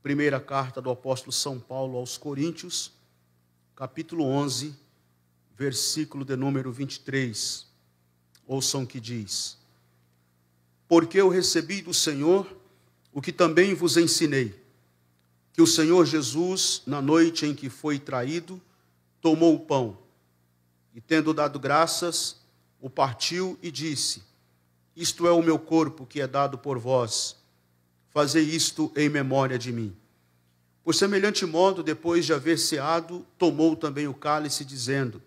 Primeira carta do apóstolo São Paulo aos Coríntios, capítulo 11, versículo de número 23. Ouçam o que diz: Porque eu recebi do Senhor o que também vos ensinei, que o Senhor Jesus, na noite em que foi traído, tomou o pão, e tendo dado graças, o partiu e disse: Isto é o meu corpo que é dado por vós, fazei isto em memória de mim. Por semelhante modo, depois de haver ceado, tomou também o cálice, dizendo: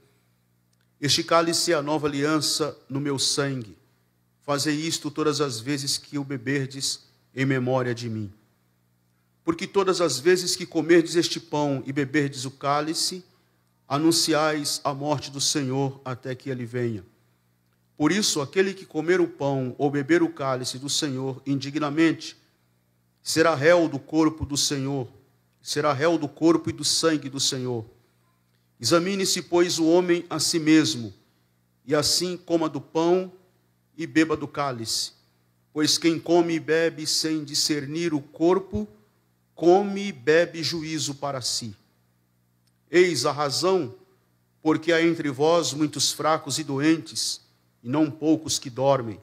Este cálice é a nova aliança no meu sangue. Fazei isto todas as vezes que o beberdes, em memória de mim. Porque todas as vezes que comerdes este pão e beberdes o cálice, anunciais a morte do Senhor até que ele venha. Por isso, aquele que comer o pão ou beber o cálice do Senhor indignamente, será réu do corpo do Senhor, será réu do corpo e do sangue do Senhor. Examine-se, pois, o homem a si mesmo, e assim coma do pão e beba do cálice. Pois quem come e bebe sem discernir o corpo, come e bebe juízo para si. Eis a razão, porque há entre vós muitos fracos e doentes, e não poucos que dormem.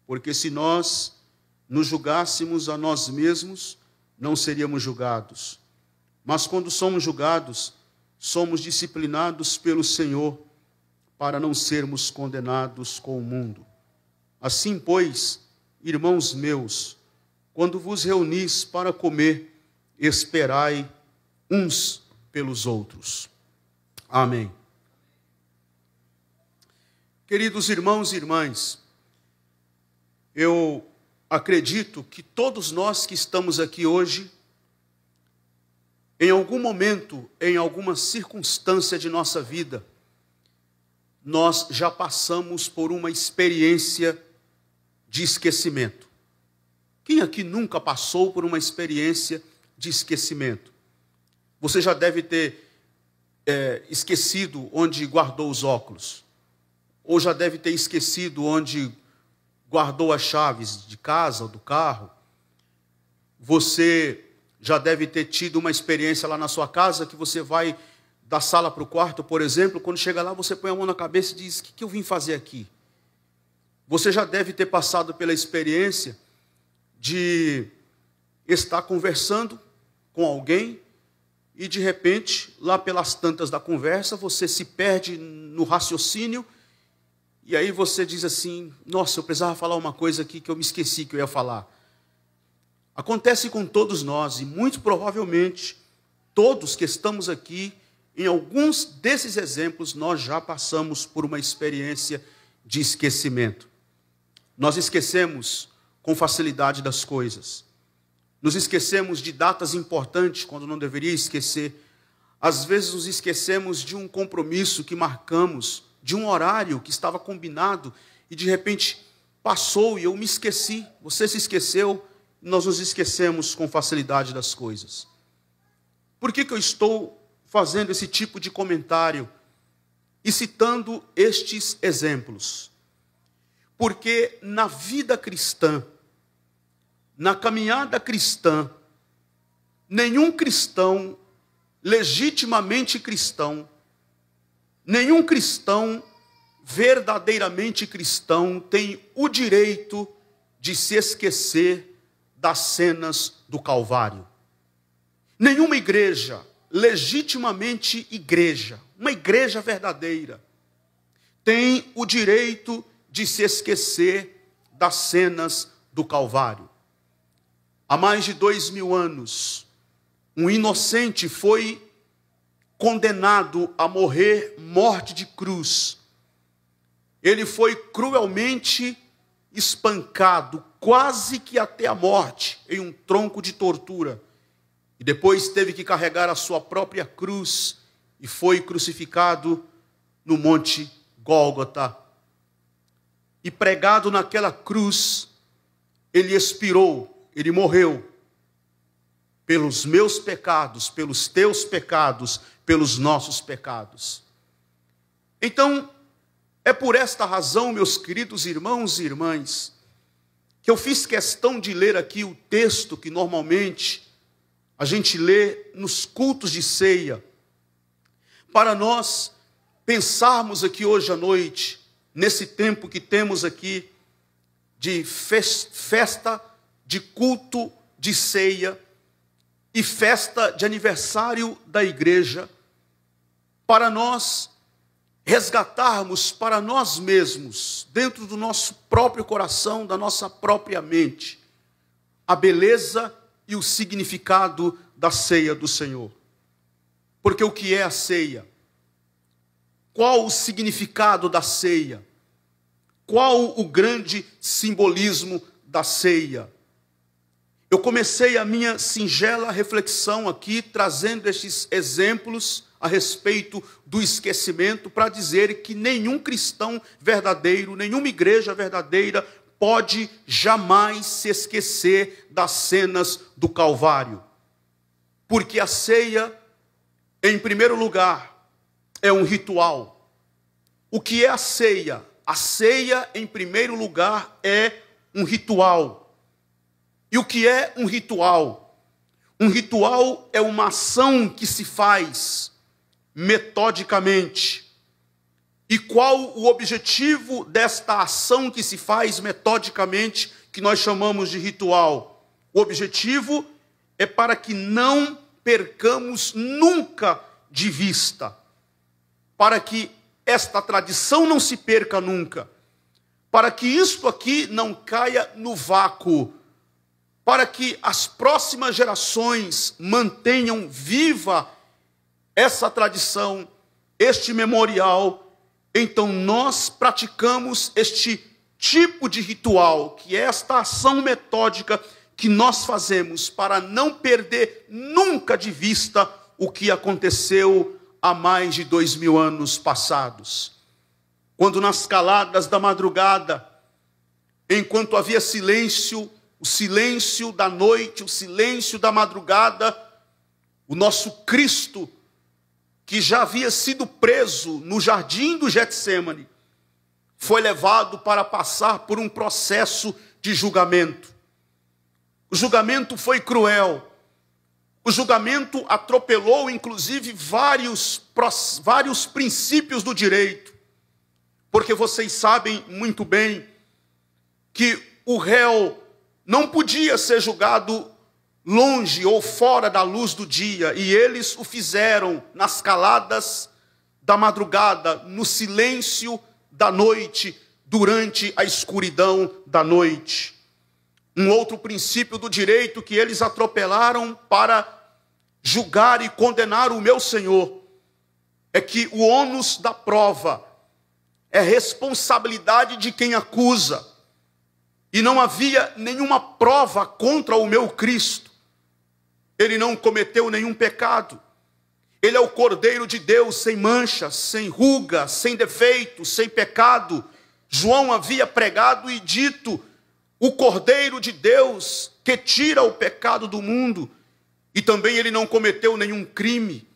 Porque se nós nos julgássemos a nós mesmos, não seríamos julgados. Mas quando somos julgados, somos disciplinados pelo Senhor, para não sermos condenados com o mundo. Assim, pois, irmãos meus, quando vos reunis para comer, esperai uns pelos outros. Amém. Queridos irmãos e irmãs, eu acredito que todos nós que estamos aqui hoje, em algum momento, em alguma circunstância de nossa vida, nós já passamos por uma experiência de esquecimento. Quem aqui nunca passou por uma experiência de esquecimento? Você já deve ter esquecido onde guardou os óculos, ou já deve ter esquecido onde guardou as chaves de casa ou do carro. Você já deve ter tido uma experiência lá na sua casa, que você vai da sala para o quarto, por exemplo, quando chega lá, você põe a mão na cabeça e diz: o que eu vim fazer aqui? Você já deve ter passado pela experiência de estar conversando com alguém e, de repente, lá pelas tantas da conversa, você se perde no raciocínio e aí você diz assim: nossa, eu precisava falar uma coisa aqui que eu me esqueci que eu ia falar. Acontece com todos nós e, muito provavelmente, todos que estamos aqui, em alguns desses exemplos, nós já passamos por uma experiência de esquecimento. Nós esquecemos com facilidade das coisas. Nos esquecemos de datas importantes quando não deveria esquecer. Às vezes nos esquecemos de um compromisso que marcamos, de um horário que estava combinado e de repente passou e eu me esqueci. Você se esqueceu, nós nos esquecemos com facilidade das coisas. Por que eu estou fazendo esse tipo de comentário e citando estes exemplos? Porque na vida cristã, na caminhada cristã, nenhum cristão, legitimamente cristão, nenhum cristão verdadeiramente cristão tem o direito de se esquecer das cenas do Calvário. Nenhuma igreja, legitimamente igreja, uma igreja verdadeira, tem o direito de se esquecer das cenas do Calvário. Há mais de 2000 anos, um inocente foi condenado a morrer morte de cruz. Ele foi cruelmente espancado, quase que até a morte, em um tronco de tortura. E depois teve que carregar a sua própria cruz e foi crucificado no Monte Gólgota. E pregado naquela cruz, ele expirou, ele morreu pelos meus pecados, pelos teus pecados, pelos nossos pecados. Então, é por esta razão, meus queridos irmãos e irmãs, que eu fiz questão de ler aqui o texto que normalmente a gente lê nos cultos de ceia, para nós pensarmos aqui hoje à noite, nesse tempo que temos aqui, de festa, de culto, de ceia, e festa de aniversário da igreja, para nós resgatarmos para nós mesmos, dentro do nosso próprio coração, da nossa própria mente, a beleza e o significado da ceia do Senhor. Porque o que é a ceia? Qual o significado da ceia? Qual o grande simbolismo da ceia? Eu comecei a minha singela reflexão aqui, trazendo estes exemplos a respeito do esquecimento, para dizer que nenhum cristão verdadeiro, nenhuma igreja verdadeira pode jamais se esquecer das cenas do Calvário. Porque a ceia, em primeiro lugar, é um ritual. O que é a ceia? A ceia, em primeiro lugar, é um ritual. E o que é um ritual? Um ritual é uma ação que se faz metodicamente. E qual o objetivo desta ação que se faz metodicamente, que nós chamamos de ritual? O objetivo é para que não percamos nunca de vista, para que esta tradição não se perca nunca, para que isto aqui não caia no vácuo, para que as próximas gerações mantenham viva essa tradição, este memorial. Então nós praticamos este tipo de ritual, que é esta ação metódica que nós fazemos para não perder nunca de vista o que aconteceu há mais de 2000 anos passados. Quando nas caladas da madrugada, enquanto havia silêncio, o silêncio da noite, o silêncio da madrugada, o nosso Cristo, que já havia sido preso no jardim do Getsêmani, foi levado para passar por um processo de julgamento. O julgamento foi cruel. O julgamento atropelou, inclusive, vários princípios do direito. Porque vocês sabem muito bem que o réu não podia ser julgado longe ou fora da luz do dia, e eles o fizeram nas caladas da madrugada, no silêncio da noite, durante a escuridão da noite. Um outro princípio do direito que eles atropelaram para julgar e condenar o meu Senhor é que o ônus da prova é responsabilidade de quem acusa, e não havia nenhuma prova contra o meu Cristo. Ele não cometeu nenhum pecado. Ele é o Cordeiro de Deus, sem mancha, sem ruga, sem defeito, sem pecado. João havia pregado e dito: o Cordeiro de Deus que tira o pecado do mundo. E também ele não cometeu nenhum crime.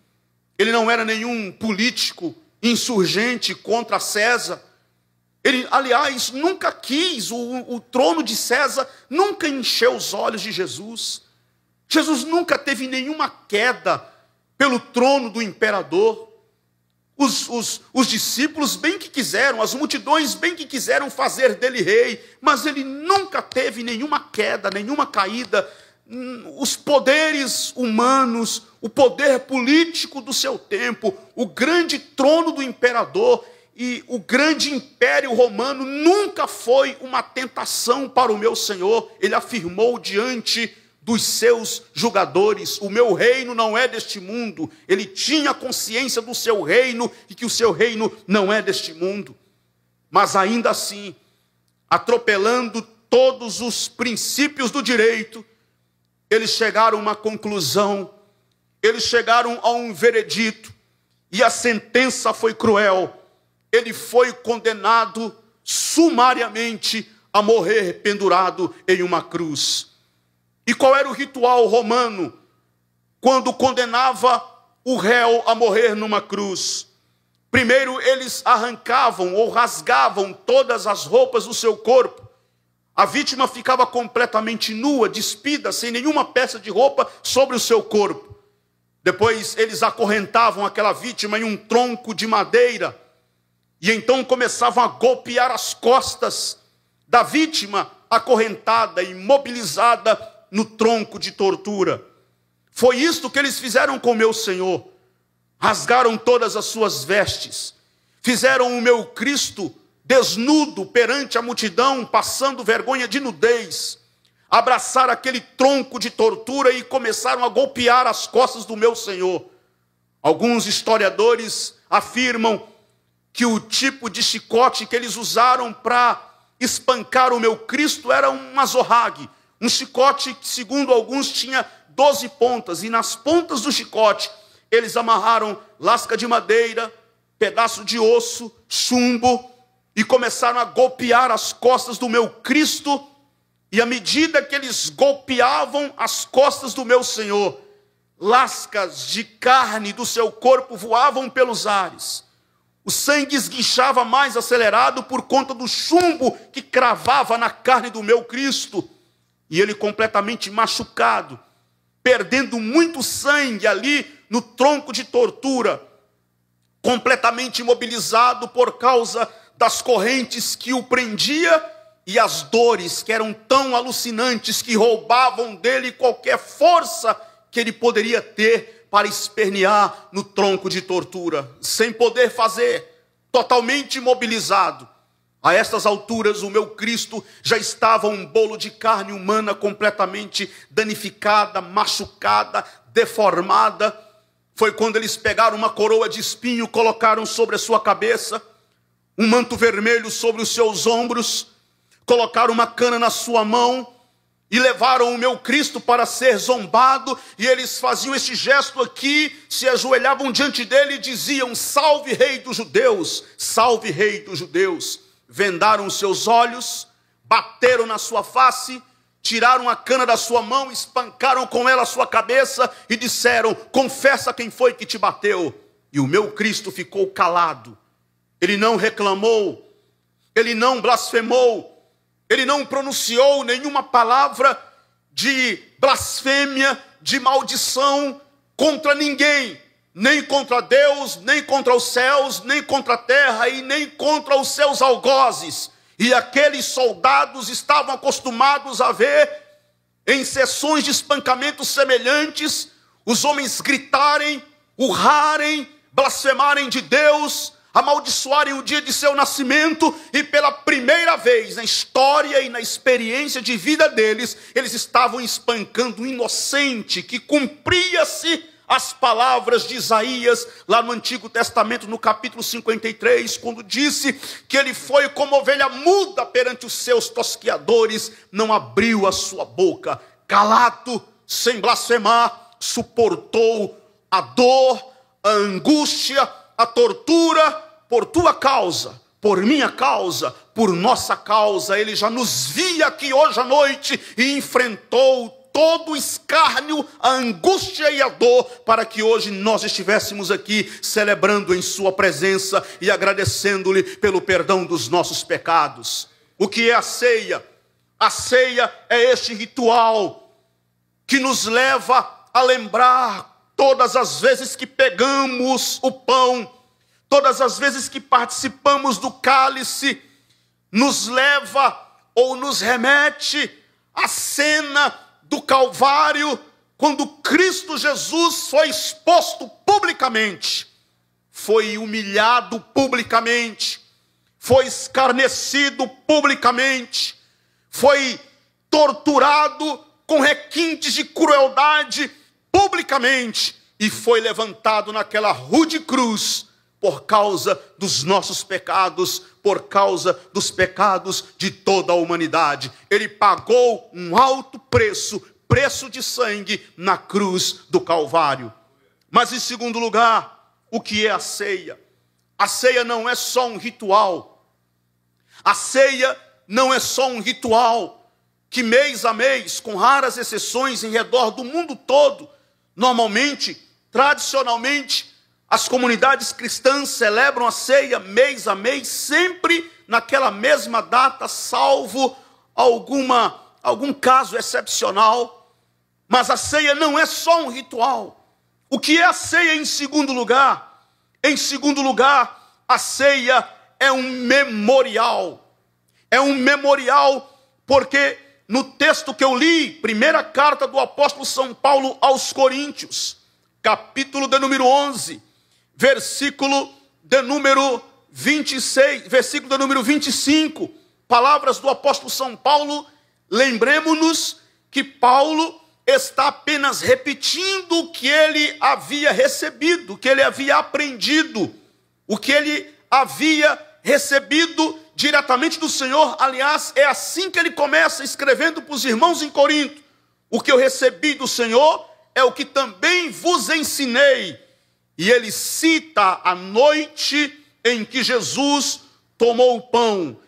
Ele não era nenhum político insurgente contra César. Ele, aliás, nunca quis, o trono de César nunca encheu os olhos de Jesus. Jesus nunca teve nenhuma queda pelo trono do imperador. Os discípulos bem que quiseram, as multidões bem que quiseram fazer dele rei, mas ele nunca teve nenhuma queda, nenhuma caída. Os poderes humanos, o poder político do seu tempo, o grande trono do imperador e o grande império romano nunca foi uma tentação para o meu Senhor. Ele afirmou diante dos seus julgadores: o meu reino não é deste mundo. Ele tinha consciência do seu reino e que o seu reino não é deste mundo. Mas ainda assim, atropelando todos os princípios do direito, eles chegaram a uma conclusão, eles chegaram a um veredito, e a sentença foi cruel. Ele foi condenado sumariamente a morrer pendurado em uma cruz. E qual era o ritual romano quando condenava o réu a morrer numa cruz? Primeiro eles arrancavam ou rasgavam todas as roupas do seu corpo, A vítima ficava completamente nua, despida, sem nenhuma peça de roupa sobre o seu corpo. Depois eles acorrentavam aquela vítima em um tronco de madeira e então começavam a golpear as costas da vítima acorrentada, imobilizada no tronco de tortura. Foi isto que eles fizeram com meu Senhor. Rasgaram todas as suas vestes, fizeram o meu Cristo desnudo perante a multidão, passando vergonha de nudez, abraçaram aquele tronco de tortura e começaram a golpear as costas do meu Senhor. Alguns historiadores afirmam que o tipo de chicote que eles usaram para espancar o meu Cristo era um azorrague, um chicote que, segundo alguns, tinha 12 pontas, e nas pontas do chicote eles amarraram lasca de madeira, pedaço de osso, chumbo, e começaram a golpear as costas do meu Cristo. E à medida que eles golpeavam as costas do meu Senhor, lascas de carne do seu corpo voavam pelos ares. O sangue esguichava mais acelerado por conta do chumbo que cravava na carne do meu Cristo. E ele completamente machucado, perdendo muito sangue ali no tronco de tortura, completamente imobilizado por causa das correntes que o prendia e as dores que eram tão alucinantes que roubavam dele qualquer força que ele poderia ter para espernear no tronco de tortura, sem poder fazer, totalmente imobilizado. A estas alturas o meu Cristo já estava um bolo de carne humana completamente danificada, machucada, deformada. Foi quando eles pegaram uma coroa de espinho, colocaram sobre a sua cabeça, um manto vermelho sobre os seus ombros, colocaram uma cana na sua mão e levaram o meu Cristo para ser zombado. E eles faziam este gesto aqui, se ajoelhavam diante dele e diziam: salve rei dos judeus, salve rei dos judeus. Vendaram os seus olhos, bateram na sua face, tiraram a cana da sua mão, espancaram com ela a sua cabeça e disseram: confessa quem foi que te bateu. E o meu Cristo ficou calado. Ele não reclamou, ele não blasfemou, ele não pronunciou nenhuma palavra de blasfêmia, de maldição contra ninguém, nem contra Deus, nem contra os céus, nem contra a terra e nem contra os seus algozes. E aqueles soldados estavam acostumados a ver, em sessões de espancamentos semelhantes, os homens gritarem, urrarem, blasfemarem de Deus, amaldiçoarem o dia de seu nascimento, e pela primeira vez na história e na experiência de vida deles, eles estavam espancando um inocente que cumpria-se as palavras de Isaías, lá no Antigo Testamento, no capítulo 53, quando disse que ele foi como ovelha muda perante os seus tosqueadores, não abriu a sua boca, calado, sem blasfemar, suportou a dor, a angústia, a tortura, por tua causa, por minha causa, por nossa causa. Ele já nos via aqui hoje à noite e enfrentou todo o escárnio, a angústia e a dor, para que hoje nós estivéssemos aqui celebrando em sua presença e agradecendo-lhe pelo perdão dos nossos pecados. O que é a ceia? A ceia é este ritual que nos leva a lembrar todas as vezes que pegamos o pão, todas as vezes que participamos do cálice, nos leva ou nos remete à cena do Calvário, quando Cristo Jesus foi exposto publicamente, foi humilhado publicamente, foi escarnecido publicamente, foi torturado com requintes de crueldade publicamente, e foi levantado naquela rude cruz, por causa dos nossos pecados, por causa dos pecados de toda a humanidade. Ele pagou um alto preço, preço de sangue, na cruz do Calvário. Mas em segundo lugar, o que é a ceia? A ceia não é só um ritual. A ceia não é só um ritual que mês a mês, com raras exceções em redor do mundo todo, normalmente, tradicionalmente, as comunidades cristãs celebram a ceia mês a mês, sempre naquela mesma data, salvo algum caso excepcional, mas a ceia não é só um ritual. O que é a ceia em segundo lugar? Em segundo lugar, a ceia é um memorial. É um memorial porque no texto que eu li, primeira carta do apóstolo São Paulo aos Coríntios, capítulo de número 11, versículo de número 26, versículo de número 25, palavras do apóstolo São Paulo, lembremos-nos que Paulo está apenas repetindo o que ele havia recebido, o que ele havia aprendido, o que ele havia recebido diretamente do Senhor. Aliás, é assim que ele começa escrevendo para os irmãos em Corinto: o que eu recebi do Senhor é o que também vos ensinei. E ele cita a noite em que Jesus tomou o pão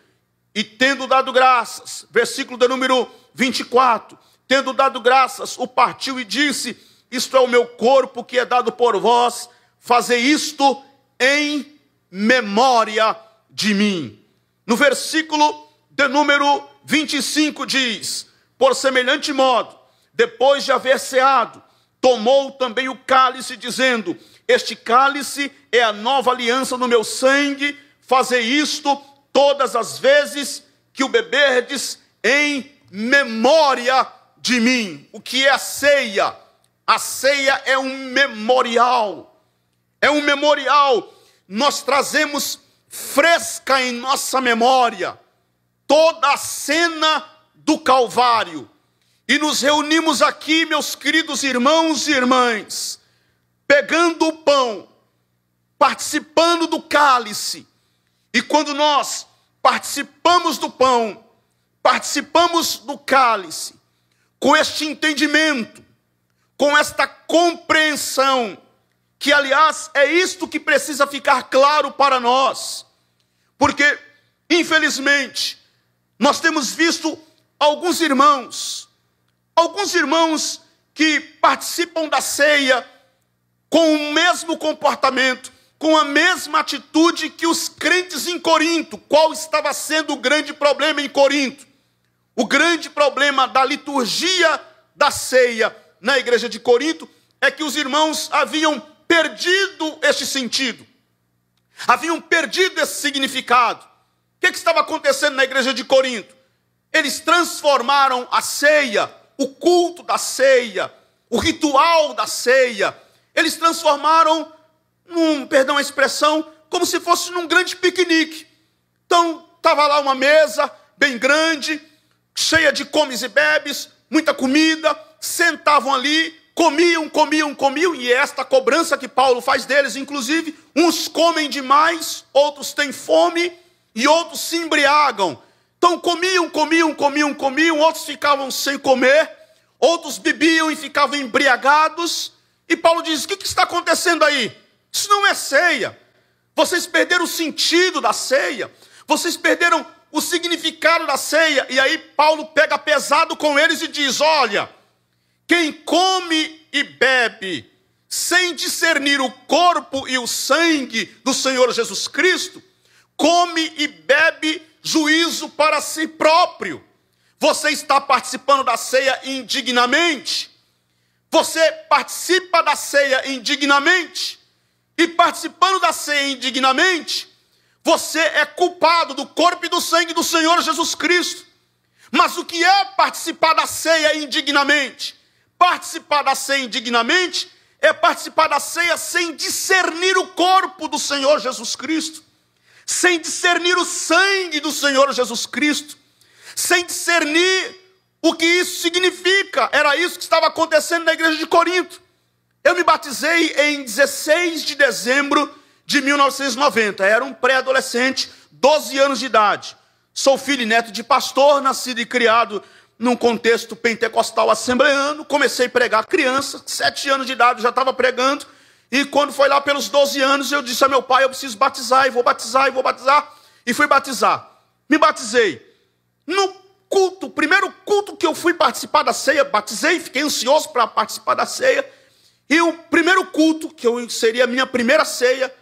e, tendo dado graças, versículo de número 24, tendo dado graças, o partiu e disse: isto é o meu corpo que é dado por vós, fazei isto em memória de mim. No versículo de número 25 diz: por semelhante modo, depois de haver ceado, tomou também o cálice, dizendo: este cálice é a nova aliança no meu sangue, fazei isto todas as vezes que o beberdes em memória de mim. O que é a ceia? A ceia é um memorial. É um memorial. Nós trazemos fresca em nossa memória toda a cena do Calvário. E nos reunimos aqui, meus queridos irmãos e irmãs, pegando o pão, participando do cálice. E quando nós participamos do pão, participamos do cálice, com este entendimento, com esta compreensão, que aliás é isto que precisa ficar claro para nós, porque infelizmente nós temos visto alguns irmãos que participam da ceia com o mesmo comportamento, com a mesma atitude que os crentes em Corinto. Qual estava sendo o grande problema em Corinto? O grande problema da liturgia da ceia na igreja de Corinto é que os irmãos haviam perdido este sentido, haviam perdido esse significado. O que estava acontecendo na igreja de Corinto? Eles transformaram a ceia, o culto da ceia, o ritual da ceia, eles transformaram perdão a expressão, como se fosse num grande piquenique. Então, estava lá uma mesa bem grande, cheia de comes e bebes, muita comida, sentavam ali, comiam, e é esta cobrança que Paulo faz deles, inclusive: uns comem demais, outros têm fome, e outros se embriagam. Então comiam, outros ficavam sem comer, outros bebiam e ficavam embriagados. E Paulo diz: o que está acontecendo aí? Isso não é ceia. Vocês perderam o sentido da ceia, vocês perderam o significado da ceia. E aí Paulo pega pesado com eles e diz: olha, quem come e bebe sem discernir o corpo e o sangue do Senhor Jesus Cristo, come e bebe juízo para si próprio. Você está participando da ceia indignamente. Você participa da ceia indignamente. E participando da ceia indignamente, você é culpado do corpo e do sangue do Senhor Jesus Cristo. Mas o que é participar da ceia indignamente? Participar da ceia indignamente é participar da ceia sem discernir o corpo do Senhor Jesus Cristo, sem discernir o sangue do Senhor Jesus Cristo, sem discernir o que isso significa. Era isso que estava acontecendo na igreja de Corinto. Eu me batizei em 16 de dezembro de 1990. Era um pré-adolescente, 12 anos de idade. Sou filho e neto de pastor, nascido e criado num contexto pentecostal assembleano. Comecei a pregar criança, 7 anos de idade, já estava pregando. E quando foi lá pelos 12 anos, eu disse a meu pai: eu preciso batizar, e vou batizar. E fui batizar. Me batizei. No culto, primeiro culto que eu fui participar da ceia, batizei, fiquei ansioso para participar da ceia. E o primeiro culto, que seria a minha primeira ceia,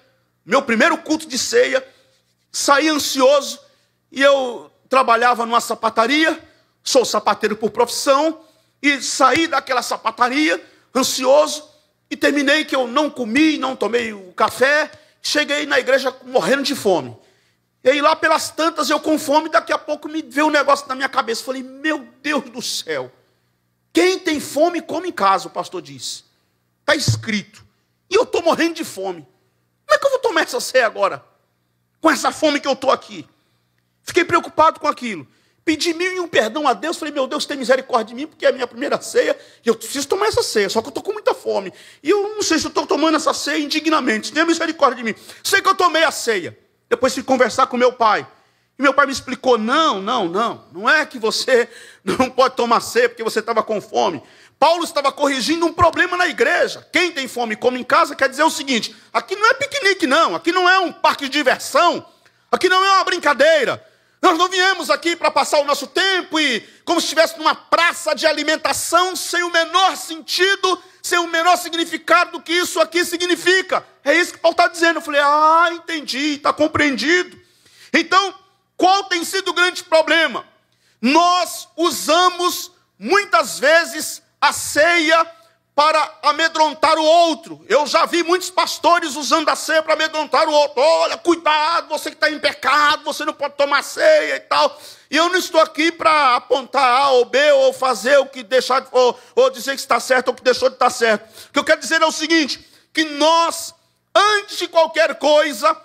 meu primeiro culto de ceia, saí ansioso. E eu trabalhava numa sapataria, sou sapateiro por profissão, e saí daquela sapataria, ansioso, e terminei que eu não comi, não tomei o café, cheguei na igreja morrendo de fome. E aí lá pelas tantas eu com fome, daqui a pouco me veio um negócio na minha cabeça. Falei, meu Deus do céu, quem tem fome come em casa, o pastor disse. Está escrito. E eu estou morrendo de fome. Como é que eu vou tomar essa ceia agora? Com essa fome que eu estou aqui. Fiquei preocupado com aquilo. Pedi 1001 perdão a Deus. Falei, meu Deus, tem misericórdia de mim, porque é a minha primeira ceia. E eu preciso tomar essa ceia, só que eu estou com muita fome. E eu não sei se eu estou tomando essa ceia indignamente. Tenha misericórdia de mim. Sei que eu tomei a ceia. Depois fui conversar com meu pai. E meu pai me explicou, não é que você não pode tomar ceia porque você estava com fome. Paulo estava corrigindo um problema na igreja. Quem tem fome e come em casa quer dizer o seguinte, aqui não é piquenique não, aqui não é um parque de diversão, aqui não é uma brincadeira. Nós não viemos aqui para passar o nosso tempo e como se estivesse numa praça de alimentação sem o menor sentido, sem o menor significado do que isso aqui significa. É isso que Paulo está dizendo. Eu falei, entendi, está compreendido. Então, qual tem sido o grande problema? Nós usamos muitas vezes a ceia para amedrontar o outro. Eu já vi muitos pastores usando a ceia para amedrontar o outro. Olha, cuidado, você que está em pecado, você não pode tomar ceia e tal. E eu não estou aqui para apontar A ou B, ou fazer o que deixar, ou dizer que está certo ou que deixou de estar certo. O que eu quero dizer é o seguinte, que nós, antes de qualquer coisa,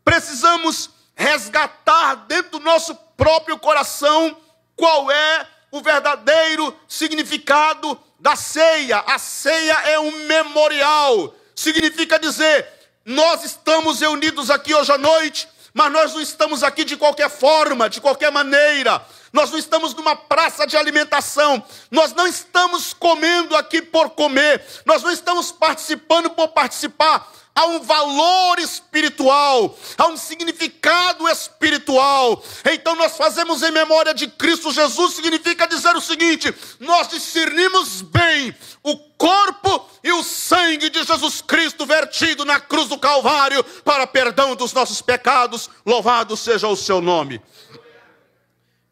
precisamos resgatar dentro do nosso próprio coração qual é o verdadeiro significado da ceia. A ceia é um memorial. Significa dizer, nós estamos reunidos aqui hoje à noite, mas nós não estamos aqui de qualquer forma, de qualquer maneira. Nós não estamos numa praça de alimentação. Nós não estamos comendo aqui por comer. Nós não estamos participando por participar. Há um valor espiritual, há um significado espiritual. Então nós fazemos em memória de Cristo Jesus, significa dizer o seguinte, nós discernimos bem o corpo e o sangue de Jesus Cristo vertido na cruz do Calvário para perdão dos nossos pecados, louvado seja o seu nome.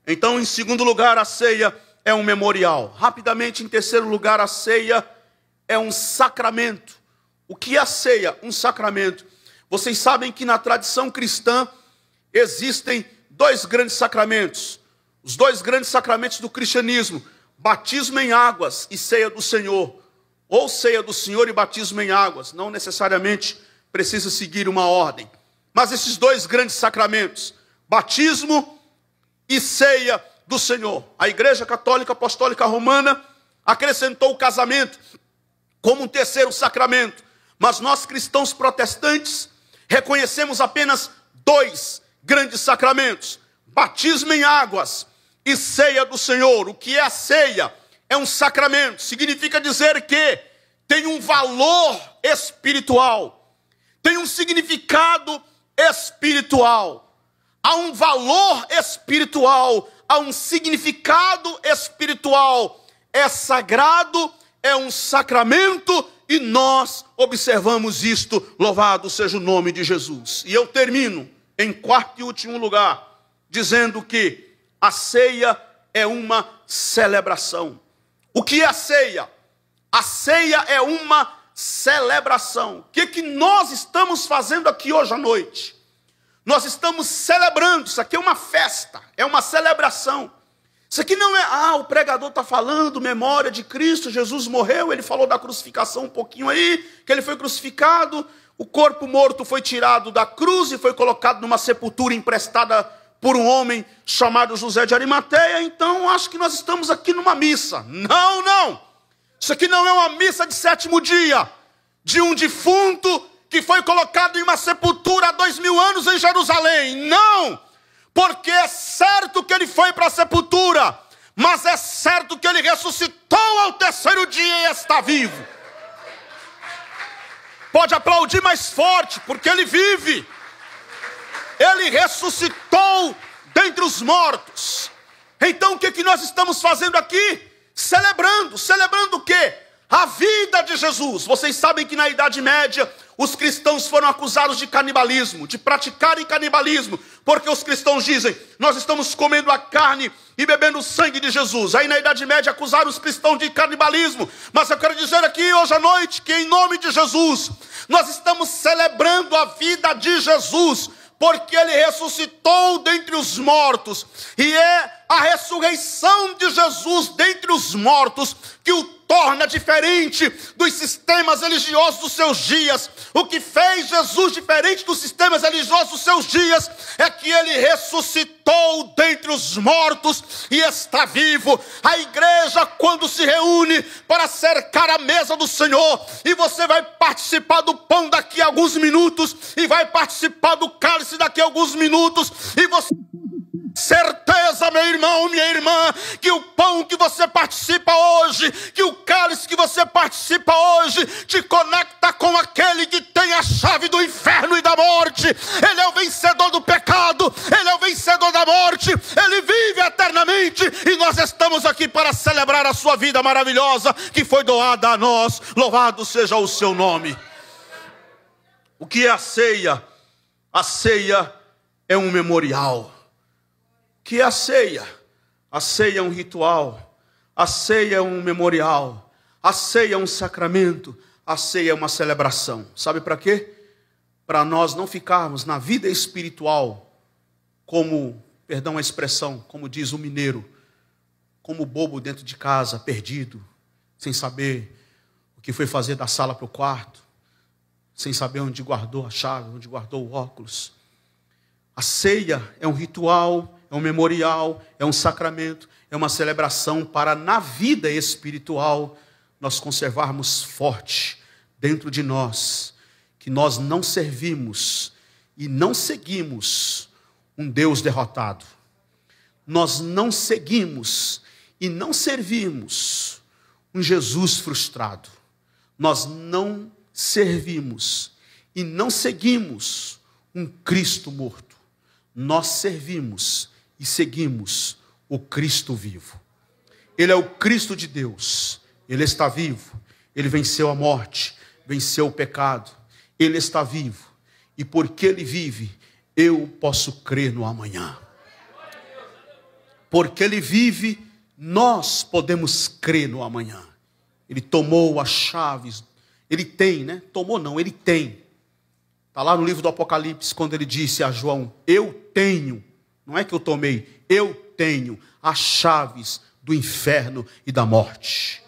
Então, em segundo lugar, a ceia é um memorial. Rapidamente, em terceiro lugar, a ceia é um sacramento. O que é a ceia? Um sacramento. Vocês sabem que na tradição cristã existem dois grandes sacramentos. Os dois grandes sacramentos do cristianismo. Batismo em águas e ceia do Senhor. Ou ceia do Senhor e batismo em águas. Não necessariamente precisa seguir uma ordem. Mas esses dois grandes sacramentos. Batismo e ceia do Senhor. A Igreja Católica Apostólica Romana acrescentou o casamento como um terceiro sacramento. Mas nós cristãos protestantes reconhecemos apenas dois grandes sacramentos. Batismo em águas e ceia do Senhor. O que é a ceia? É um sacramento. Significa dizer que tem um valor espiritual. Tem um significado espiritual. Há um valor espiritual. Há um significado espiritual. É sagrado, é um sacramento. E nós observamos isto, louvado seja o nome de Jesus. E eu termino, em quarto e último lugar, dizendo que a ceia é uma celebração. O que é a ceia? A ceia é uma celebração. O que nós estamos fazendo aqui hoje à noite? Nós estamos celebrando, isso aqui é uma festa, é uma celebração. Isso aqui não é, o pregador está falando, memória de Cristo, Jesus morreu, ele falou da crucificação um pouquinho aí, que ele foi crucificado, o corpo morto foi tirado da cruz e foi colocado numa sepultura emprestada por um homem chamado José de Arimateia, então acho que nós estamos aqui numa missa. Não, isso aqui não é uma missa de sétimo dia, de um defunto que foi colocado em uma sepultura há 2000 anos em Jerusalém, não! Porque é certo que ele foi para a sepultura, mas é certo que ele ressuscitou ao terceiro dia e está vivo. Pode aplaudir mais forte, porque ele vive. Ele ressuscitou dentre os mortos. Então o que nós estamos fazendo aqui? Celebrando o quê? A vida de Jesus. Vocês sabem que na Idade Média os cristãos foram acusados de canibalismo, de praticarem canibalismo, Porque os cristãos dizem, nós estamos comendo a carne e bebendo o sangue de Jesus. Aí na Idade Média acusaram os cristãos de canibalismo. Mas eu quero dizer aqui hoje à noite que em nome de Jesus, nós estamos celebrando a vida de Jesus, porque Ele ressuscitou dentre os mortos. E é a ressurreição de Jesus dentre os mortos que o torna diferente dos sistemas religiosos dos seus dias. O que fez Jesus diferente dos sistemas religiosos dos seus dias é que Ele ressuscitou dentre os mortos e está vivo. A igreja, quando se reúne para cercar a mesa do Senhor, e você vai participar do pão daqui a alguns minutos, e vai participar do cálice daqui a alguns minutos, e você... certeza, meu irmão, minha irmã, que o pão que você participa hoje, que o cálice que você participa hoje, te conecta com aquele que tem a chave do inferno e da morte. Ele é o vencedor do pecado, Ele é o vencedor da morte, Ele vive eternamente, e nós estamos aqui para celebrar a sua vida maravilhosa, que foi doada a nós. Louvado seja o seu nome. O que é a ceia? A ceia é um memorial. O que é a ceia? A ceia é um ritual, a ceia é um memorial, a ceia é um sacramento, a ceia é uma celebração. Sabe para quê? Para nós não ficarmos na vida espiritual como, perdão a expressão, como diz o mineiro, como bobo dentro de casa, perdido, sem saber o que foi fazer da sala para o quarto, sem saber onde guardou a chave, onde guardou o óculos. A ceia é um ritual, é um memorial, é um sacramento, é uma celebração para, na vida espiritual, nós conservarmos forte dentro de nós, que nós não servimos e não seguimos um Deus derrotado. Nós não seguimos e não servimos um Jesus frustrado. Nós não servimos e não seguimos um Cristo morto. Nós servimos e seguimos o Cristo vivo. Ele é o Cristo de Deus. Ele está vivo. Ele venceu a morte, venceu o pecado. Ele está vivo. E porque Ele vive, eu posso crer no amanhã. Porque Ele vive, nós podemos crer no amanhã. Ele tomou as chaves. Ele tem, né? Tomou não, Ele tem. Está lá no livro do Apocalipse, quando Ele disse a João, eu tenho. Não é que eu tomei, eu tenho as chaves do inferno e da morte.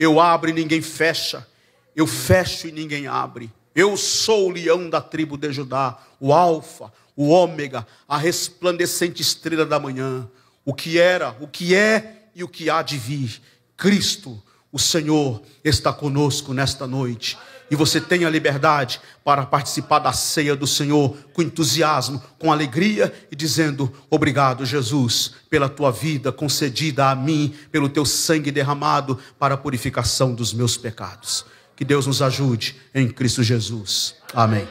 Eu abro e ninguém fecha, eu fecho e ninguém abre. Eu sou o leão da tribo de Judá, o alfa, o ômega, a resplandecente estrela da manhã. O que era, o que é e o que há de vir. Cristo, o Senhor, está conosco nesta noite. E você tem a liberdade para participar da ceia do Senhor com entusiasmo, com alegria e dizendo, obrigado Jesus, pela tua vida concedida a mim, pelo teu sangue derramado para a purificação dos meus pecados. Que Deus nos ajude em Cristo Jesus. Amém.